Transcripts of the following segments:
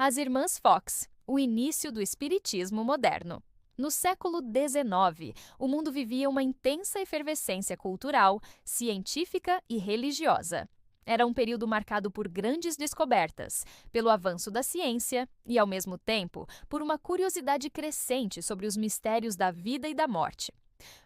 As Irmãs Fox, o início do espiritismo moderno. No século XIX, o mundo vivia uma intensa efervescência cultural, científica e religiosa. Era um período marcado por grandes descobertas, pelo avanço da ciência e, ao mesmo tempo, por uma curiosidade crescente sobre os mistérios da vida e da morte.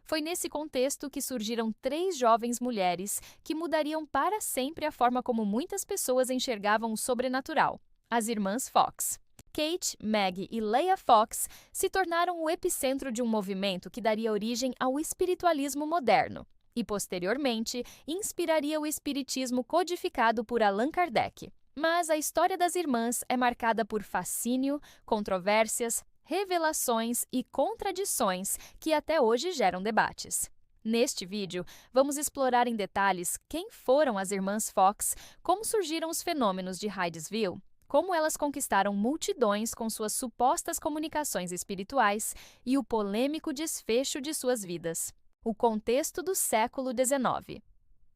Foi nesse contexto que surgiram três jovens mulheres que mudariam para sempre a forma como muitas pessoas enxergavam o sobrenatural: as Irmãs Fox. Kate, Maggie e Leah Fox se tornaram o epicentro de um movimento que daria origem ao espiritualismo moderno e, posteriormente, inspiraria o espiritismo codificado por Allan Kardec. Mas a história das irmãs é marcada por fascínio, controvérsias, revelações e contradições que até hoje geram debates. Neste vídeo, vamos explorar em detalhes quem foram as Irmãs Fox, como surgiram os fenômenos de Hydesville, como elas conquistaram multidões com suas supostas comunicações espirituais e o polêmico desfecho de suas vidas. O contexto do século XIX.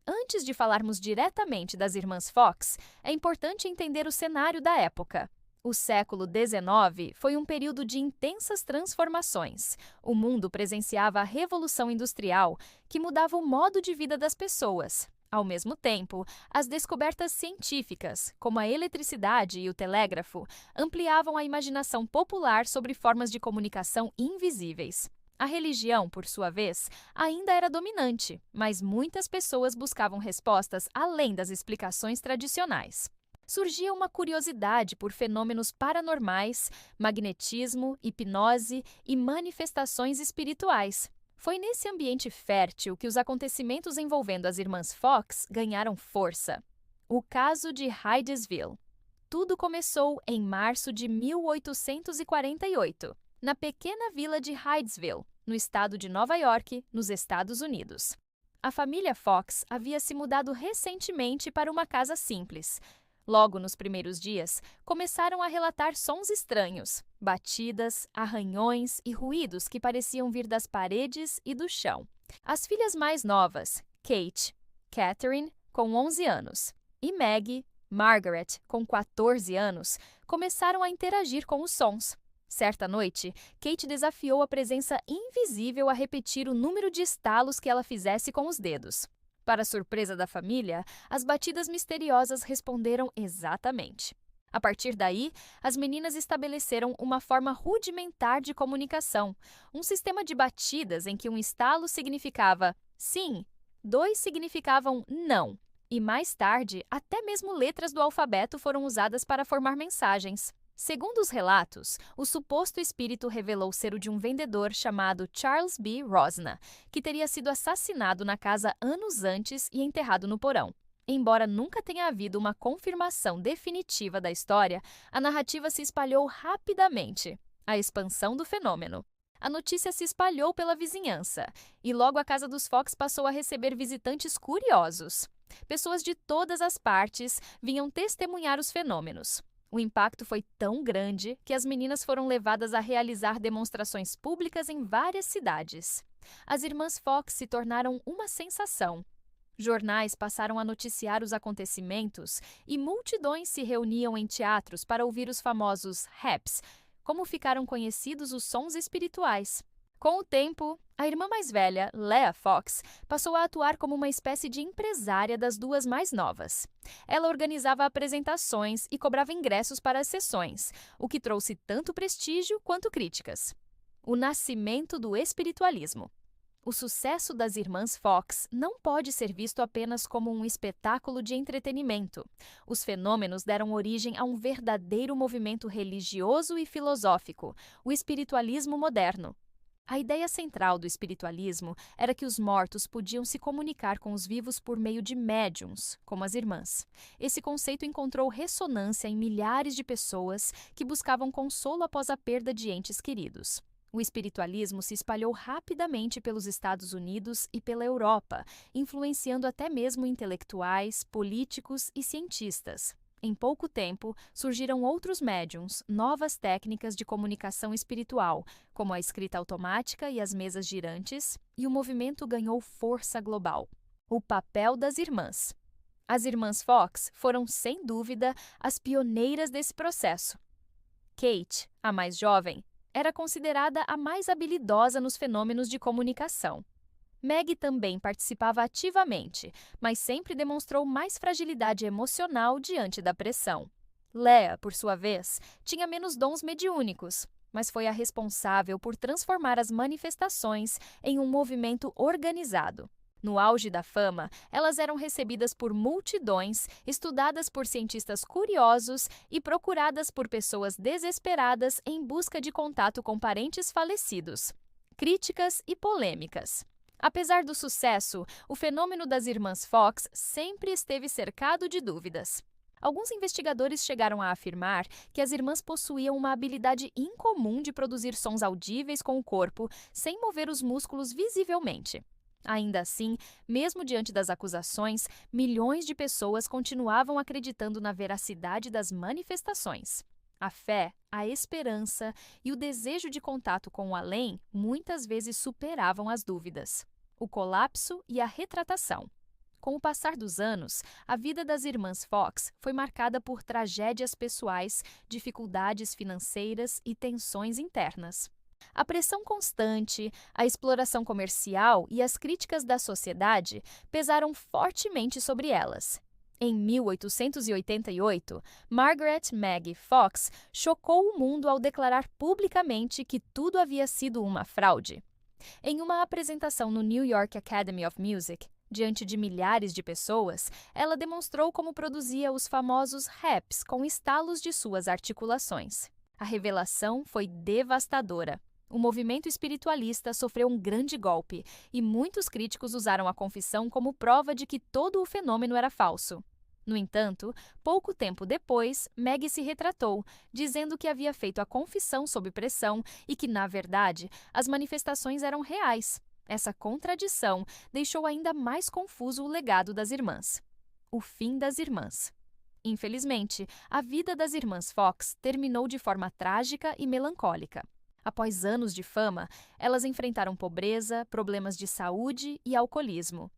Antes de falarmos diretamente das Irmãs Fox, é importante entender o cenário da época. O século XIX foi um período de intensas transformações. O mundo presenciava a Revolução Industrial, que mudava o modo de vida das pessoas. Ao mesmo tempo, as descobertas científicas, como a eletricidade e o telégrafo, ampliavam a imaginação popular sobre formas de comunicação invisíveis. A religião, por sua vez, ainda era dominante, mas muitas pessoas buscavam respostas além das explicações tradicionais. Surgia uma curiosidade por fenômenos paranormais, magnetismo, hipnose e manifestações espirituais. Foi nesse ambiente fértil que os acontecimentos envolvendo as Irmãs Fox ganharam força. O caso de Hydesville. Tudo começou em março de 1848, na pequena vila de Hydesville, no estado de Nova York, nos Estados Unidos. A família Fox havia se mudado recentemente para uma casa simples. Logo nos primeiros dias, começaram a relatar sons estranhos, batidas, arranhões e ruídos que pareciam vir das paredes e do chão. As filhas mais novas, Kate, Catherine, com 11 anos, e Maggie, Margaret, com 14 anos, começaram a interagir com os sons. Certa noite, Kate desafiou a presença invisível a repetir o número de estalos que ela fizesse com os dedos. Para surpresa da família, as batidas misteriosas responderam exatamente. A partir daí, as meninas estabeleceram uma forma rudimentar de comunicação, um sistema de batidas em que um estalo significava sim, dois significavam não, e mais tarde, até mesmo letras do alfabeto foram usadas para formar mensagens. Segundo os relatos, o suposto espírito revelou ser o de um vendedor chamado Charles B. Rosna, que teria sido assassinado na casa anos antes e enterrado no porão. Embora nunca tenha havido uma confirmação definitiva da história, a narrativa se espalhou rapidamente. A expansão do fenômeno. A notícia se espalhou pela vizinhança, e logo a casa dos Fox passou a receber visitantes curiosos. Pessoas de todas as partes vinham testemunhar os fenômenos. O impacto foi tão grande que as meninas foram levadas a realizar demonstrações públicas em várias cidades. As Irmãs Fox se tornaram uma sensação. Jornais passaram a noticiar os acontecimentos e multidões se reuniam em teatros para ouvir os famosos raps, como ficaram conhecidos os sons espirituais. Com o tempo, a irmã mais velha, Leah Fox, passou a atuar como uma espécie de empresária das duas mais novas. Ela organizava apresentações e cobrava ingressos para as sessões, o que trouxe tanto prestígio quanto críticas. O nascimento do espiritualismo. O sucesso das Irmãs Fox não pode ser visto apenas como um espetáculo de entretenimento. Os fenômenos deram origem a um verdadeiro movimento religioso e filosófico, o espiritualismo moderno. A ideia central do espiritualismo era que os mortos podiam se comunicar com os vivos por meio de médiuns, como as irmãs. Esse conceito encontrou ressonância em milhares de pessoas que buscavam consolo após a perda de entes queridos. O espiritualismo se espalhou rapidamente pelos Estados Unidos e pela Europa, influenciando até mesmo intelectuais, políticos e cientistas. Em pouco tempo, surgiram outros médiuns, novas técnicas de comunicação espiritual, como a escrita automática e as mesas girantes, e o movimento ganhou força global. O papel das irmãs. As Irmãs Fox foram, sem dúvida, as pioneiras desse processo. Kate, a mais jovem, era considerada a mais habilidosa nos fenômenos de comunicação. Meg também participava ativamente, mas sempre demonstrou mais fragilidade emocional diante da pressão. Leah, por sua vez, tinha menos dons mediúnicos, mas foi a responsável por transformar as manifestações em um movimento organizado. No auge da fama, elas eram recebidas por multidões, estudadas por cientistas curiosos e procuradas por pessoas desesperadas em busca de contato com parentes falecidos. Críticas e polêmicas. Apesar do sucesso, o fenômeno das irmãs Fox sempre esteve cercado de dúvidas. Alguns investigadores chegaram a afirmar que as irmãs possuíam uma habilidade incomum de produzir sons audíveis com o corpo sem mover os músculos visivelmente. Ainda assim, mesmo diante das acusações, milhões de pessoas continuavam acreditando na veracidade das manifestações. A fé, a esperança e o desejo de contato com o além muitas vezes superavam as dúvidas. O colapso e a retratação. Com o passar dos anos, a vida das irmãs Fox foi marcada por tragédias pessoais, dificuldades financeiras e tensões internas. A pressão constante, a exploração comercial e as críticas da sociedade pesaram fortemente sobre elas. Em 1888, Margaret Maggie Fox chocou o mundo ao declarar publicamente que tudo havia sido uma fraude. Em uma apresentação no New York Academy of Music, diante de milhares de pessoas, ela demonstrou como produzia os famosos raps com estalos de suas articulações. A revelação foi devastadora. O movimento espiritualista sofreu um grande golpe e muitos críticos usaram a confissão como prova de que todo o fenômeno era falso. No entanto, pouco tempo depois, Maggie se retratou, dizendo que havia feito a confissão sob pressão e que, na verdade, as manifestações eram reais. Essa contradição deixou ainda mais confuso o legado das irmãs. O fim das irmãs. Infelizmente, a vida das irmãs Fox terminou de forma trágica e melancólica. Após anos de fama, elas enfrentaram pobreza, problemas de saúde e alcoolismo.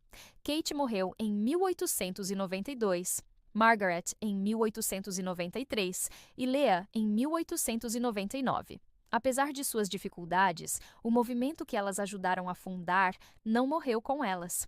Kate morreu em 1892, Margaret em 1893 e Leah em 1899. Apesar de suas dificuldades, o movimento que elas ajudaram a fundar não morreu com elas.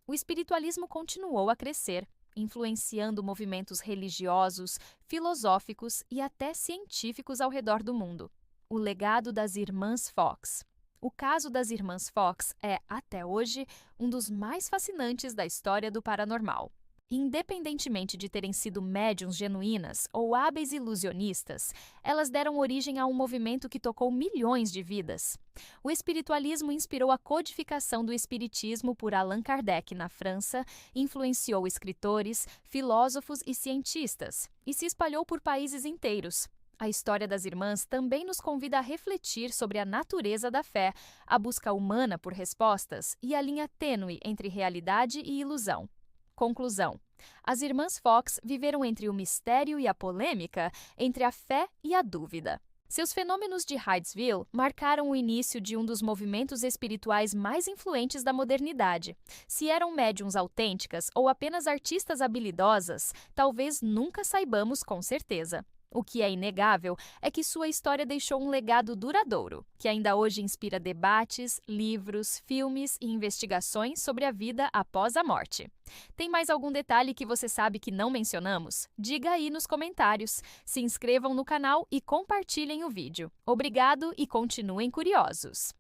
O espiritualismo continuou a crescer, influenciando movimentos religiosos, filosóficos e até científicos ao redor do mundo. O legado das irmãs Fox. O caso das irmãs Fox é, até hoje, um dos mais fascinantes da história do paranormal. Independentemente de terem sido médiuns genuínas ou hábeis ilusionistas, elas deram origem a um movimento que tocou milhões de vidas. O espiritualismo inspirou a codificação do espiritismo por Allan Kardec na França, influenciou escritores, filósofos e cientistas, e se espalhou por países inteiros. A história das irmãs também nos convida a refletir sobre a natureza da fé, a busca humana por respostas e a linha tênue entre realidade e ilusão. Conclusão: as irmãs Fox viveram entre o mistério e a polêmica, entre a fé e a dúvida. Seus fenômenos de Hydesville marcaram o início de um dos movimentos espirituais mais influentes da modernidade. Se eram médiuns autênticas ou apenas artistas habilidosas, talvez nunca saibamos com certeza. O que é inegável é que sua história deixou um legado duradouro, que ainda hoje inspira debates, livros, filmes e investigações sobre a vida após a morte. Tem mais algum detalhe que você sabe que não mencionamos? Diga aí nos comentários. Se inscrevam no canal e compartilhem o vídeo. Obrigado e continuem curiosos!